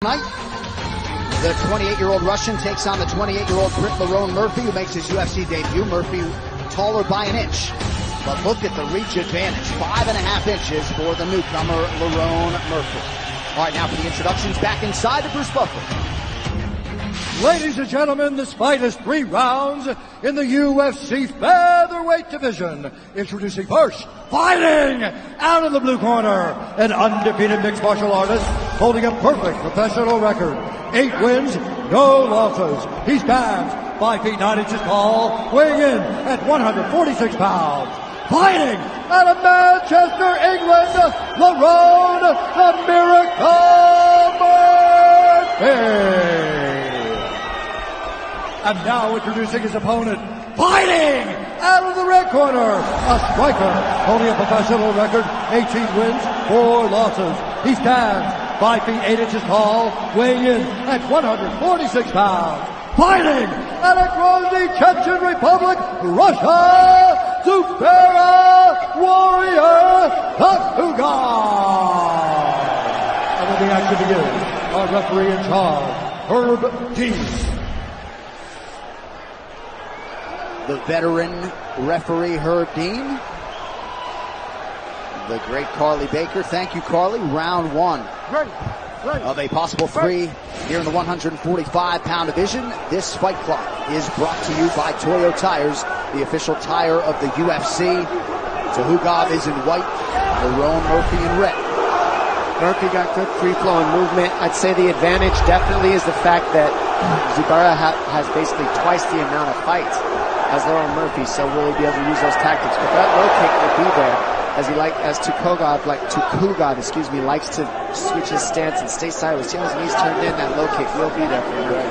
Tonight, the 28-year-old Russian takes on the 28-year-old Brit Lerone Murphy, who makes his UFC debut. Murphy taller by an inch, but look at the reach advantage, 5.5 inches for the newcomer Lerone Murphy. All right, now for the introductions, back inside to Bruce Buffer. Ladies and gentlemen, this fight is 3 rounds in the UFC featherweight division. Introducing first, fighting out of the blue corner, an undefeated mixed martial artist holding a perfect professional record. 8 wins, no losses. He stands 5 feet 9 inches tall, weighing in at 146 pounds. Fighting out of Manchester, England, Lерон the Miracle Murphy. And now introducing his opponent, fighting out of the red corner, a striker holding a professional record, 18 wins, 4 losses. He stands 5 feet 8 inches tall, weighing in at 146 pounds. Fighting out of Grozny, Chechen Republic, Russia, Zubaira warrior Тухугov. And when the action begins, our referee in charge, Herb Dean. The veteran referee, Herb Dean. The great Carly Baker. Thank you, Carly. Round 1 of a possible 3 here in the 145-pound division. This fight clock is brought to you by Toyo Tires, the official tire of the UFC. Тухугov is in white, Lerone Murphy in red. Murphy got good free-flowing movement. I'd say the advantage definitely is the fact that Zubaira has basically twice the amount of fights as Lerone Murphy, so will he be able to use those tactics? But that low kick will be there, as Тухугov likes to switch his stance and stay sideways. See how his knees turned in, that low kick will be there for Murphy.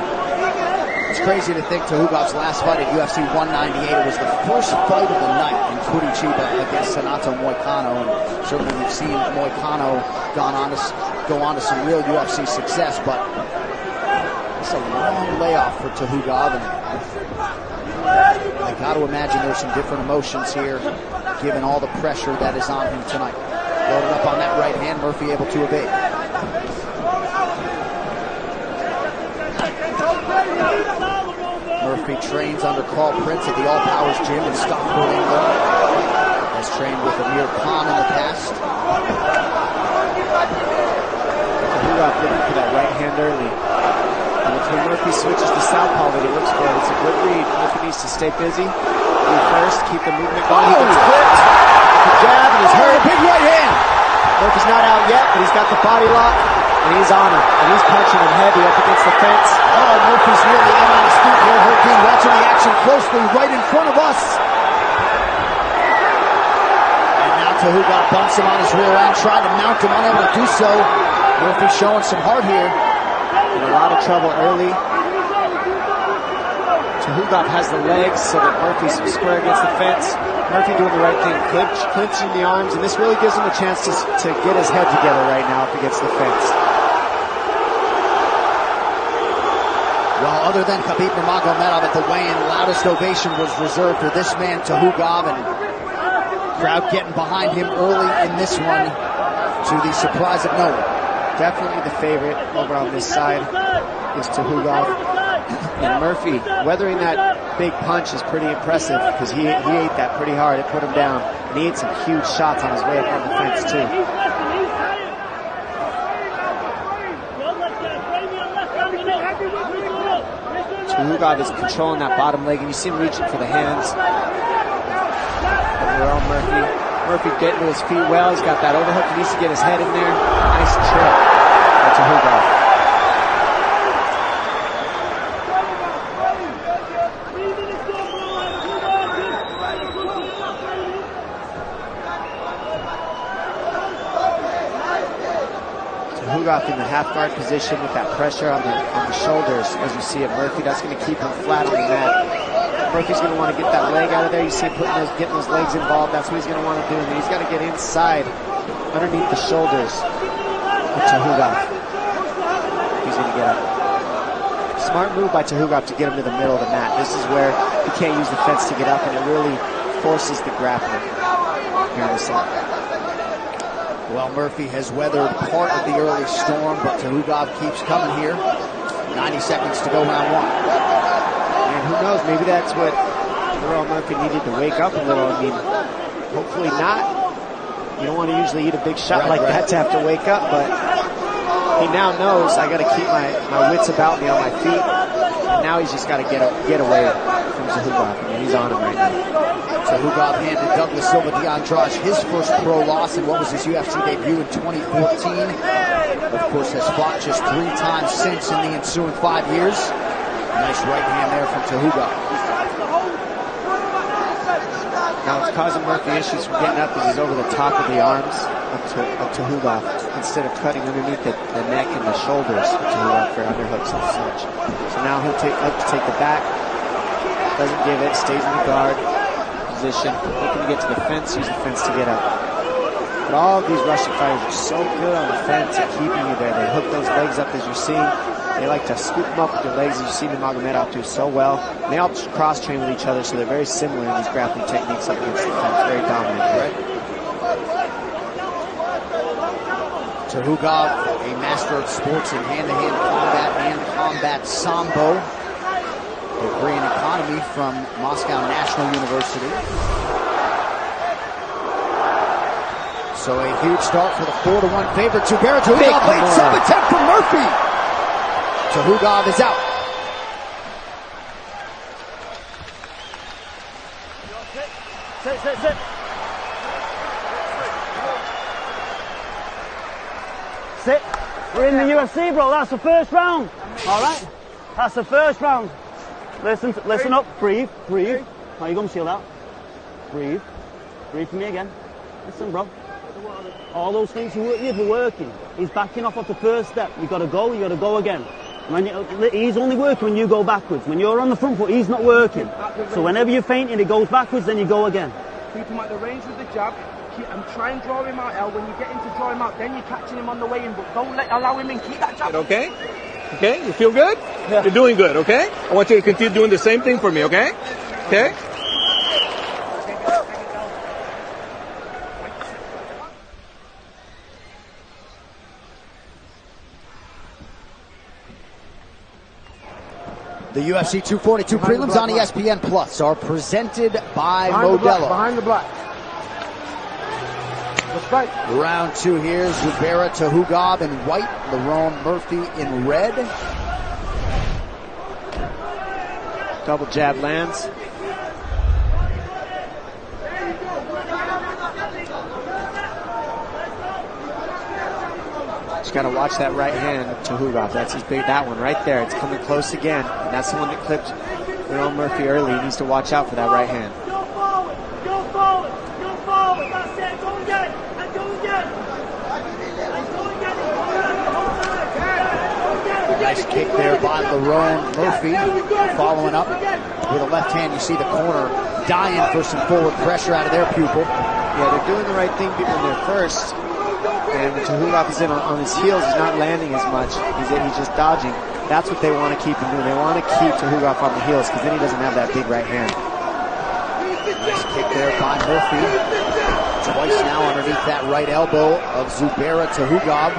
It's crazy to think Tuhugov's last fight at UFC 198 was the first fight of the night in Curitiba against Renato Moicano, and certainly we've seen Moicano go on to some real UFC success, but it's a long layoff for Тухуgov, and I got to imagine there's some different emotions here, given all the pressure that is on him tonight. Loaded up on that right hand, Murphy able to evade. Murphy trains under Carl Prince at the All Powers Gym in Stockport, England. Has trained with Amir Khan in the past. Тухугov looking for that right hand early. And if Murphy switches to southpaw that he looks for, it's a good read. Murphy needs to stay busy. Be first, keep the movement going. He gets clipped. The jab, and he's hurt. A big right hand. Murphy's not out yet, but he's got the body lock, and he's on him. And he's punching him heavy up against the fence. Oh, Murphy's nearly in on his feet here. Herb Dean watching the action closely right in front of us. And now Тухуgov bumps him on his rear end, trying to mount him, unable to do so. Murphy showing some heart here. In a lot of trouble early. Тухуgov has the legs so that Murphy's square against the fence. Murphy doing the right thing, clinching the arms, and this really gives him a chance to get his head together right now up against the fence. Well, other than Khabib Nurmagomedov at the weigh-in, loudest ovation was reserved for this man, Тухуgov, and crowd getting behind him early in this one to the surprise of no one. Definitely the favorite over on this side is Тухуgov. And Murphy, weathering that big punch is pretty impressive because he ate that pretty hard. It put him down. And he ate some huge shots on his way up on the fence too. Тухуgov is controlling that bottom leg, and you see him reaching for the hands. Overall, Murphy getting to his feet well. He's got that overhook. He needs to get his head in there. Nice trip by Тухуgov. Тухуgov in the half guard position with that pressure on the shoulders, as you see it. Murphy, that's going to keep him flat on the mat. Murphy's going to want to get that leg out of there. You see him getting those legs involved. That's what he's going to want to do. And he's got to get inside, underneath the shoulders of Тухуgov. He's going to get up. Smart move by Тухуgov to get him to the middle of the mat. This is where he can't use the fence to get up, and it really forces the grappling here on the side. Well, Murphy has weathered part of the early storm, but Tuhugov keeps coming here. 90 seconds to go, round one. And who knows, maybe that's what Murphy needed to wake up a little. I mean, hopefully not. You don't want to usually eat a big shot like that to have to wake up, but he now knows I got to keep my wits about me on my feet. And now he's just got to get away from Tuhugov. I mean, he's on him right now. Tuhugov handed Douglas Silva de Andrade his first pro loss in what was his UFC debut in 2014. Of course, has fought just 3 times since in the ensuing 5 years. Nice right hand there from Tuhugov. Now it's causing Murphy issues from getting up because he's over the top of the arms of Tuhugov instead of cutting underneath the neck and the shoulders of Tuhugov for underhooks and such. So now he'll look to take the back, doesn't give it, stays in the guard position, looking to get to the fence, use the fence to get up. But all of these Russian fighters are so good on the fence at keeping you there. They hook those legs up as you're seeing. They like to scoop them up with their legs, as you see Nurmagomedov do so well. And they all cross-train with each other, so they're very similar in these grappling techniques up against the fence. Very dominant. Right? Tuhugov, a master of sports in hand-to-hand combat and combat sambo. Degree in economy from Moscow National University. So a huge start for the 4-1 favorite. Zubairu Tuhugov leads up attempt from Murphy. Tuhugov is out. Sit. Sit. We're in the UFC, bro. That's the first round. All right. That's the first round. Listen up. Breathe. Now you gonna seal that. Breathe for me again. Listen, bro. All those things you've been working. He's backing off the first step. You gotta go again. He's only working when you go backwards. When you're on the front foot, he's not working. So whenever you're feinting, it goes backwards, then you go again. Keep him at the range with the jab. And try and draw him out, El. When you get him to draw him out, then you're catching him on the way in. But don't allow him in. Keep that jab. Okay? Okay? You feel good? Yeah. You're doing good, okay? I want you to continue doing the same thing for me, okay? Okay? The UFC 242 prelims on ESPN Plus are presented by Modelo. Behind the black. Right. Round 2 here, Zubairu Tuhugov in white, Leron Murphy in red. Double jab lands. Just got to watch that right hand of Tuhugov. That's his big, that one right there. It's coming close again. And that's the one that clipped Leron Murphy early. He needs to watch out for that right hand. Go forward. That's it. Go again. And go again. Nice kick there by Leron Murphy. Following up with a left hand. You see the corner dying for some forward pressure out of their pupil. Yeah, they're doing the right thing in there first. And when Tuhugov is in on his heels, he's not landing as much. He's just dodging. That's what they want to keep him doing. They want to keep Tuhugov on the heels because then he doesn't have that big right hand. Nice kick there by Murphy. Twice now underneath that right elbow of Zubairu Tuhugov.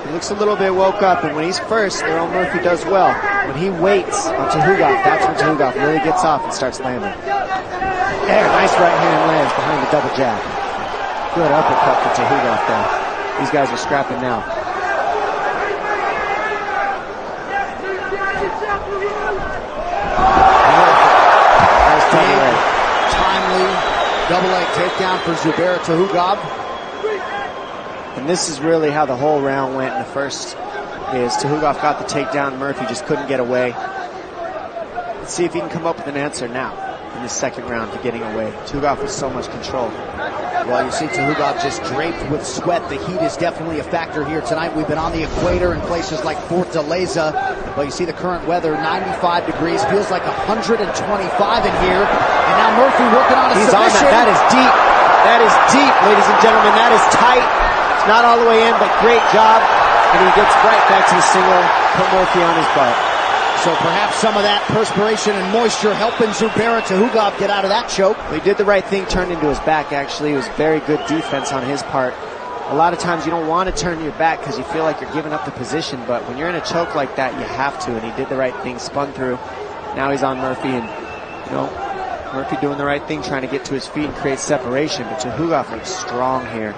He looks a little bit woke up, and when he's first, Leron Murphy does well. When he waits on Tuhugov, that's when Tuhugov really gets off and starts landing. There, nice right hand lands behind the double jab. Good uppercut for Tuhugov there. These guys are scrapping now. Nice double leg. Timely double leg takedown for Zubairu Tuhugov. And this is really how the whole round went in the first. Is Tuhugov got the takedown, Murphy just couldn't get away. Let's see if he can come up with an answer now in the second round to getting away. Tuhugov with so much control. Well, you see Tuhugov just draped with sweat. The heat is definitely a factor here tonight. We've been on the equator in places like Fort de Leyza, but you see the current weather, 95 degrees, feels like 125 in here. And now Murphy working on a submission. He's on that. That is deep. That is deep, ladies and gentlemen. That is tight. It's not all the way in, but great job. And he gets right back to the single, put Murphy on his butt. So perhaps some of that perspiration and moisture helping Zubairu Tuhugov get out of that choke. He did the right thing, turned into his back, actually. It was very good defense on his part. A lot of times you don't want to turn your back because you feel like you're giving up the position, but when you're in a choke like that, you have to, and he did the right thing, spun through. Now he's on Murphy, and, you know, Murphy doing the right thing, trying to get to his feet and create separation, but Tuhugov looks strong here.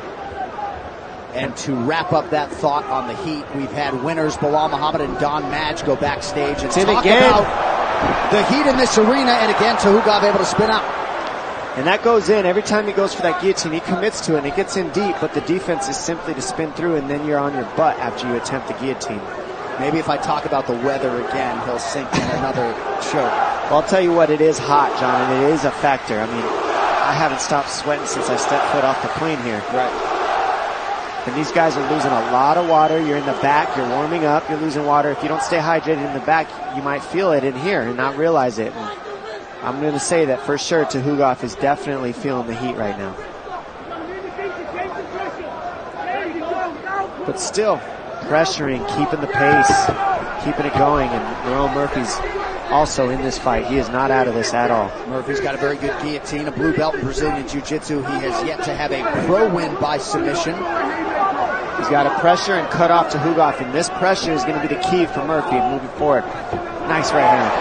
And to wrap up that thought on the heat, we've had winners Bilal Muhammad and Don Madge go backstage and talk about the heat in this arena, and again, Tuhugov able to spin out. And that goes in. Every time he goes for that guillotine, he commits to it, and it gets in deep, but the defense is simply to spin through, and then you're on your butt after you attempt the guillotine. Maybe if I talk about the weather again, he'll sink in another choke. Well, I'll tell you what, it is hot, John, and it is a factor. I mean, I haven't stopped sweating since I stepped foot off the plane here. Right. And these guys are losing a lot of water. You're in the back, you're warming up, you're losing water. If you don't stay hydrated in the back, you might feel it in here and not realize it. And I'm going to say that for sure Tuhugov is definitely feeling the heat right now. But still, pressuring, keeping the pace, keeping it going. And Lerone Murphy's also in this fight. He is not out of this at all. Murphy's got a very good guillotine, a blue belt in Brazilian Jiu-Jitsu. He has yet to have a pro win by submission. He's got to pressure and cut off Tuhugov, and this pressure is going to be the key for Murphy moving forward. Nice right hand.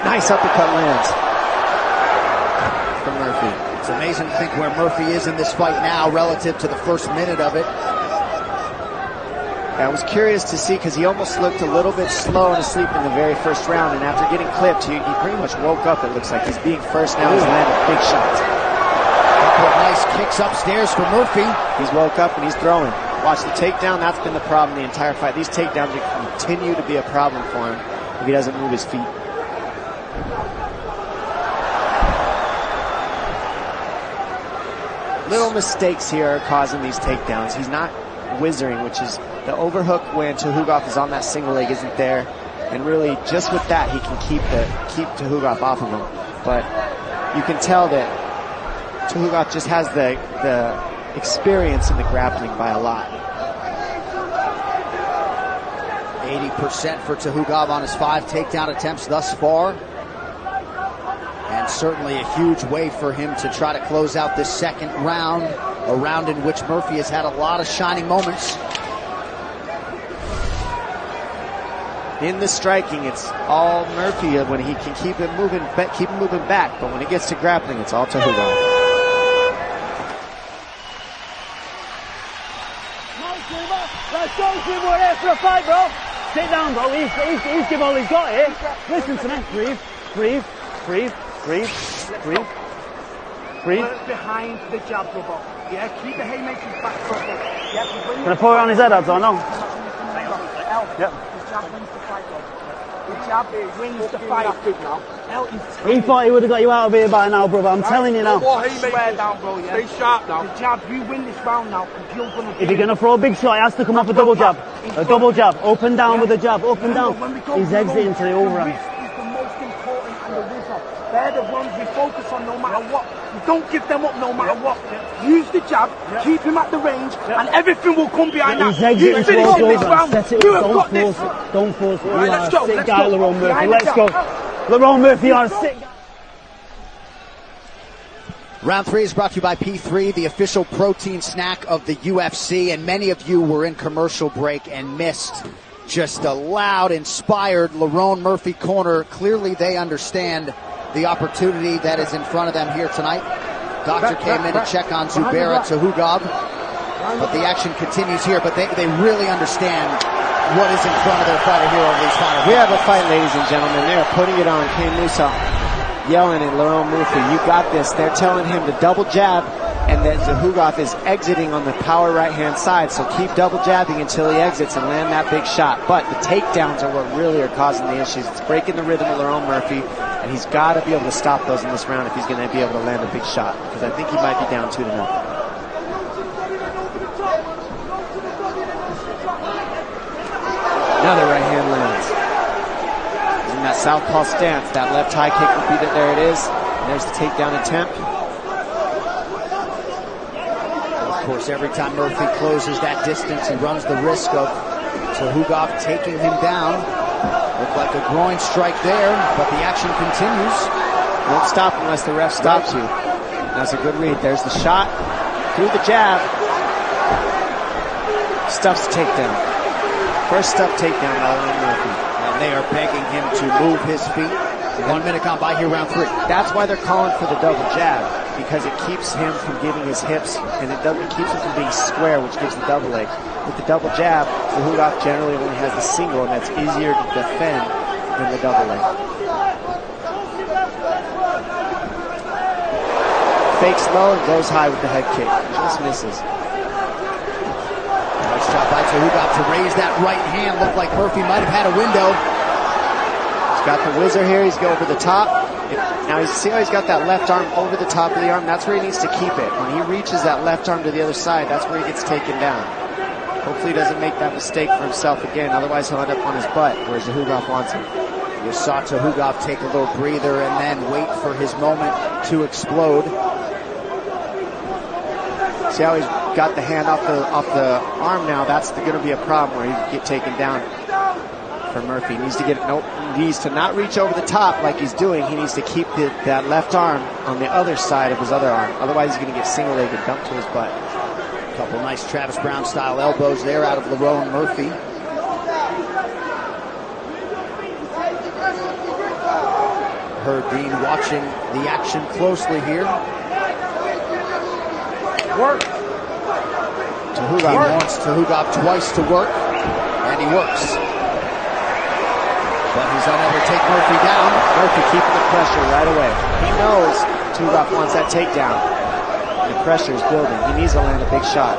Nice uppercut lands from Murphy. It's amazing to think where Murphy is in this fight now relative to the first minute of it. I was curious to see because he almost looked a little bit slow and asleep in the very first round, and after getting clipped, he pretty much woke up, it looks like. He's being first now, he's landing big shots. Nice kicks upstairs for Murphy. He's woke up and he's throwing. Watch the takedown, that's been the problem the entire fight. These takedowns continue to be a problem for him if he doesn't move his feet. Little mistakes here are causing these takedowns. He's not whizzering, which is the overhook when Tuhugov is on that single leg isn't there, and really just with that he can keep Tuhugov off of him. But you can tell that Tuhugov just has the experience in the grappling by a lot. 80% for Tuhugov on his 5 takedown attempts thus far. And certainly a huge way for him to try to close out this second round, a round in which Murphy has had a lot of shining moments. In the striking, it's all Murphy when he can keep him moving back, but when it gets to grappling, it's all Tuhugov. Let's go, Jim. We're here for a fight, bro. Sit down, bro. He's given all he's got here. Listen to me. Breathe, breathe, breathe, breathe, breathe, breathe. Work behind the jab, brother. Yeah, keep the haymakers back foot. Yeah, gonna pour it on his head, or no? Yep. The jab wins the fight, bro. The jab wins the fight. He thought he would have got you out of here by now, brother. I'm telling you now. Swear down, bro. Yeah. Stay sharp now. The jab, you win this round now. You're gonna. If you're gonna throw a big shot, it has to come off a double jab. A double jab, up and down with a jab, up and down. He's exiting to the overhand. Is the most important and the whizzer. They're the ones we focus on no matter what. You don't give them up no matter what. Use the jab, keep him at the range, and everything will come behind that. He's exiting to the overhand. Set it You up, have got this. Don't force it. You Right, are let's a go, sick let's guy, go. Lerone Murphy. Behind Let's the go. jab. Lerone Murphy, you are a sick guy. Round 3 is brought to you by P3, the official protein snack of the UFC, and many of you were in commercial break and missed just a loud, inspired Lerone Murphy corner. Clearly they understand the opportunity that is in front of them here tonight. Doctor came in to check on Zubairu Tuhugov, but the action continues here, but they really understand what is in front of their fighter here over these final. We have a fight, ladies and gentlemen. They are putting it on. Kane Musa yelling at Lerone Murphy, you got this. They're telling him to double jab, and that Tuhugov is exiting on the power right-hand side, so keep double jabbing until he exits and land that big shot. But the takedowns are what really are causing the issues. It's breaking the rhythm of Lerone Murphy, and he's got to be able to stop those in this round if he's going to be able to land a big shot, because I think he might be down 2-0. Another right hand lands. In that southpaw stance, that left high kick will be there. It is. And there's the takedown attempt. Of course, every time Murphy closes that distance, he runs the risk of Tuhugov taking him down. Looked like a groin strike there, but the action continues. Won't stop unless the ref stops you. That's a good read. There's the shot through the jab. Stuffs takedown. First stuff takedown by Leron Murphy. And they are begging him to move his feet. 1 minute gone by here, round 3. That's why they're calling for the double jab, because it keeps him from giving his hips, and it keeps him from being square, which gives the double leg. With the double jab, Tuhugov generally only has the single, and that's easier to defend than the double leg. Fakes low and goes high with the head kick. Just misses. Nice job by Tuhugov to raise that right hand. Looked like Murphy might have had a window. He's got the whizzer here. He's going over the top. Now, see how he's got that left arm over the top of the arm? That's where he needs to keep it. When he reaches that left arm to the other side, that's where he gets taken down. Hopefully he doesn't make that mistake for himself again. Otherwise, he'll end up on his butt, where Tuhugov wants him. You saw Tuhugov take a little breather and then wait for his moment to explode. See how he's got the hand off the arm now? That's going to be a problem where he can get taken down for Murphy. He needs to needs to not reach over the top like he's doing. He needs to keep that left arm on the other side of his other arm. Otherwise, he's going to get single-legged dumped to his butt. A couple nice Travis Brown-style elbows there out of Lерone Murphy. Dean watching the action closely here. Work. Tuhugov wants Tuhugov twice to work, and he works. But he's unable to take Murphy down. Murphy keeping the pressure right away. He knows Tuhugov wants that takedown. And the pressure is building. He needs to land a big shot.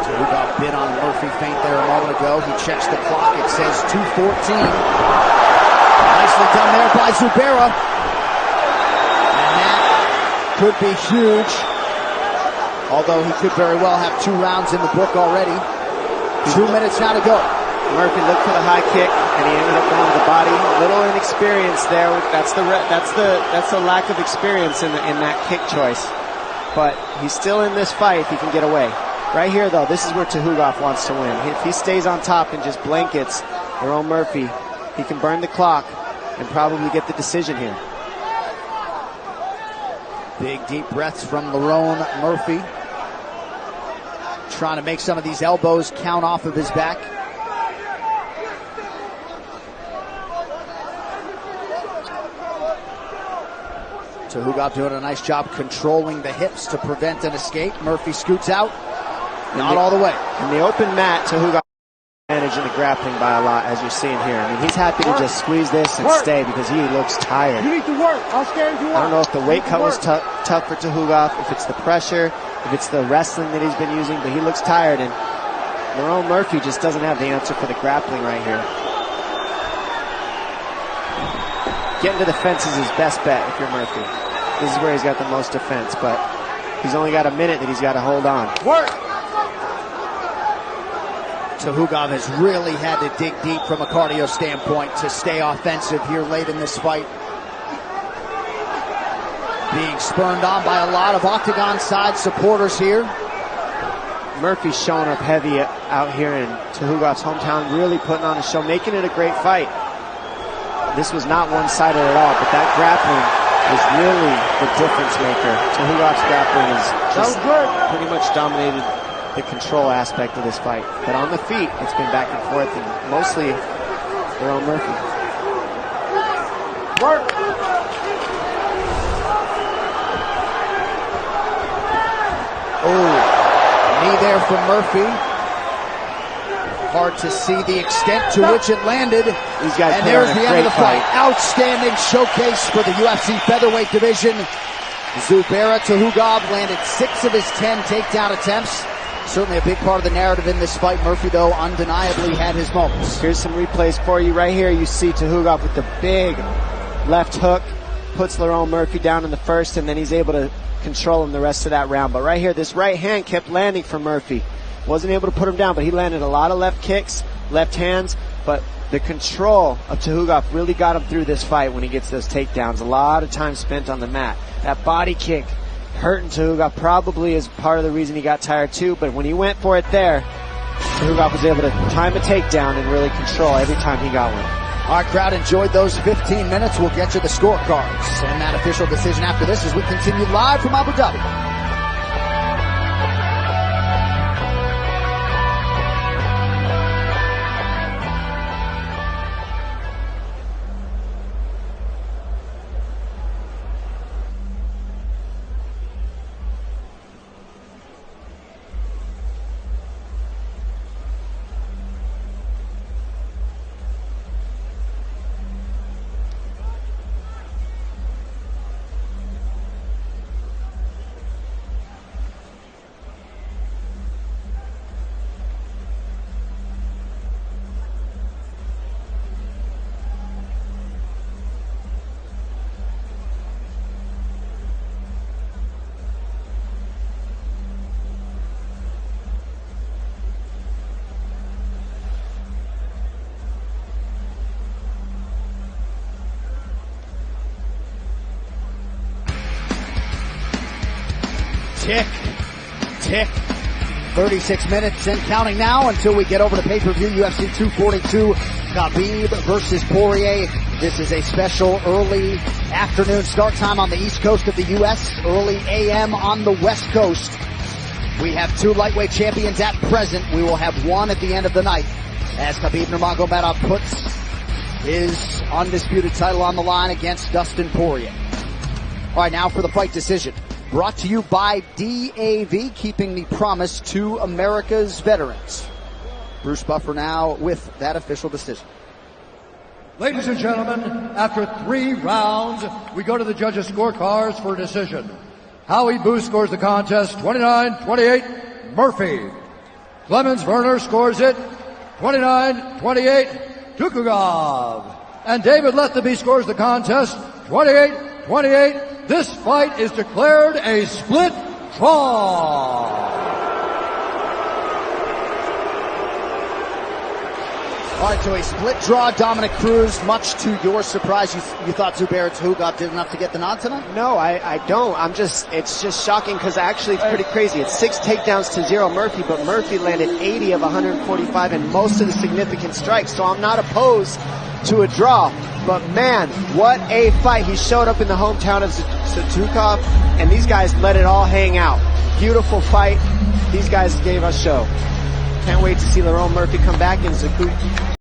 Tuhugov bit on Murphy feint there a moment ago. He checks the clock. It says 2:14. Nicely done there by Zubaira. And that could be huge. Although he could very well have 2 rounds in the book already. 2 minutes now to go. Murphy looked for the high kick, and he ended up going to the body. Little inexperience there. That's the lack of experience in that kick choice. But he's still in this fight if he can get away. Right here, though, this is where Tuhugov wants to win. If he stays on top and just blankets Lерone Murphy, he can burn the clock and probably get the decision here. Big deep breaths from Lerone Murphy. Trying to make some of these elbows count off of his back. Tuhugov doing a nice job controlling the hips to prevent an escape. Murphy scoots out. Not all the way. In the open mat, Tuhugov advantage in the grappling by a lot, as you're seeing here. I mean, he's happy to just squeeze this and stay because he looks tired. You need to work. I'll stand you up. I don't know if the weight cut was tough for Tuhugov, if it's the pressure, if it's the wrestling that he's been using, but he looks tired, and Lerone Murphy just doesn't have the answer for the grappling right here. Getting to the fence is his best bet if you're Murphy. This is where he's got the most defense, but he's only got a minute that he's got to hold on. Work. Tuhugov has really had to dig deep from a cardio standpoint to stay offensive here late in this fight. Being spurned on by a lot of octagon side supporters here. Murphy's showing up heavy out here in Tuhugov's hometown, really putting on a show, making it a great fight. This was not one-sided at all, but that grappling was really the difference maker. Tuhugov's grappling is just pretty much dominated the control aspect of this fight. But on the feet, it's been back and forth, and mostly Lerone Murphy. Work. Oh, knee there from Murphy. Hard to see the extent to which it landed. These guys, and there's the end of the fight. Outstanding showcase for the UFC featherweight division. Zubaira Tuhugov landed 6 of his 10 takedown attempts. Certainly a big part of the narrative in this fight. Murphy, though, undeniably had his moments. Here's some replays for you. Right here, you see Tuhugov with the big left hook. Puts Lerone Murphy down in the first, and then he's able to control him the rest of that round. But right here, this right hand kept landing for Murphy. Wasn't able to put him down, but he landed a lot of left kicks, left hands. But the control of Tuhugov really got him through this fight when he gets those takedowns. A lot of time spent on the mat. That body kick hurting Tuhugov probably is part of the reason he got tired too, but when he went for it there, Tuhugov was able to time a takedown and really control every time he got one. Our crowd enjoyed those 15 minutes. We'll get you the scorecards and that official decision after this as we continue live from Abu Dhabi. Tick, tick, 36 minutes and counting now until we get over to pay-per-view UFC 242, Khabib versus Poirier. This is a special early afternoon start time on the East Coast of the U.S., early a.m. on the West Coast. We have two lightweight champions at present. We will have one at the end of the night as Khabib Nurmagomedov puts his undisputed title on the line against Dustin Poirier. All right, now for the fight decision. Brought to you by DAV, keeping the promise to America's veterans. Bruce Buffer now with that official decision. Ladies and gentlemen, after 3 rounds, we go to the judges' scorecards for a decision. Howie Booth scores the contest 29-28, Murphy. Clemens Werner scores it 29-28, Тухугов. And David Lethaby scores the contest 28-28. This fight is declared a split draw. All right, so a split draw, Dominic Cruz. Much to your surprise, you thought Zubairu Tuhugov did enough to get the nod tonight? No, I don't. It's just shocking because actually it's pretty crazy. It's 6 takedowns to 0 Murphy, but Murphy landed 80 of 145 and most of the significant strikes. So I'm not opposed to a draw. But man, what a fight. He showed up in the hometown of Tuhugov, and these guys let it all hang out. Beautiful fight. These guys gave us show. Can't wait to see Lерон Murphy come back in Zaku.